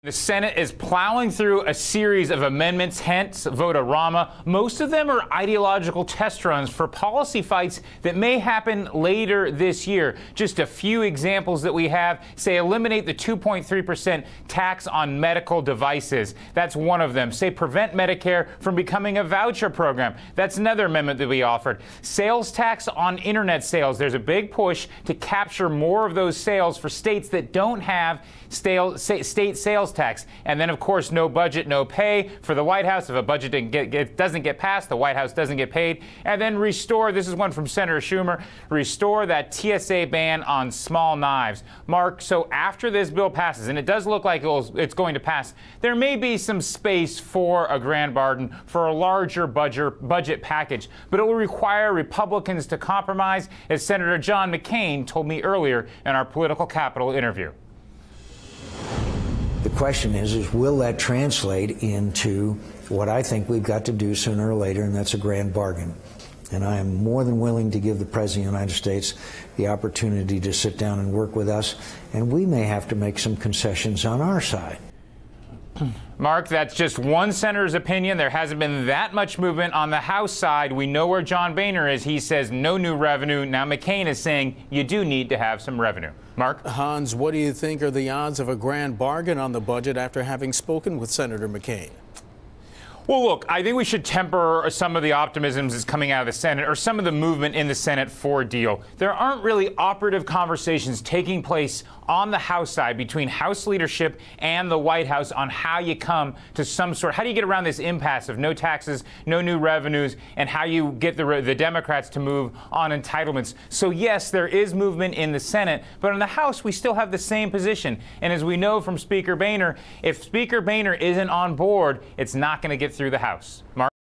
The Senate is plowing through a series of amendments, hence vote-a-rama. Most of them are ideological test runs for policy fights that may happen later this year. Just a few examples that we have say eliminate the 2.3% tax on medical devices. That's one of them. Say prevent Medicare from becoming a voucher program. That's another amendment that we offered. Sales tax on internet sales. There's a big push to capture more of those sales for states that don't have state sales tax. And then, of course, no budget, no pay for the White House. If a budget doesn't get passed, the White House doesn't get paid. And then restore, this is one from Senator Schumer, restore that TSA ban on small knives. Mark, so after this bill passes, and it does look like it's going to pass, there may be some space for a grand bargain, for a larger budget package. But it will require Republicans to compromise, as Senator John McCain told me earlier in our Political Capital interview. The question is will that translate into what I think we've got to do sooner or later, and that's a grand bargain. And I am more than willing to give the President of the United States the opportunity to sit down and work with us, and we may have to make some concessions on our side. Mark, that's just one senator's opinion. There hasn't been that much movement on the House side. We know where John Boehner is. He says no new revenue. Now McCain is saying you do need to have some revenue. Mark? Hans, what do you think are the odds of a grand bargain on the budget after having spoken with Senator McCain? Well, look, I think we should temper some of the optimisms that's coming out of the Senate, or some of the movement in the Senate for a deal. There aren't really operative conversations taking place on the House side between House leadership and the White House on how you come to some sort, how do you get around this impasse of no taxes, no new revenues, and how you get the Democrats to move on entitlements. So yes, there is movement in the Senate, but in the House we still have the same position. And as we know from Speaker Boehner, if Speaker Boehner isn't on board, it's not going to get through the House. Mark?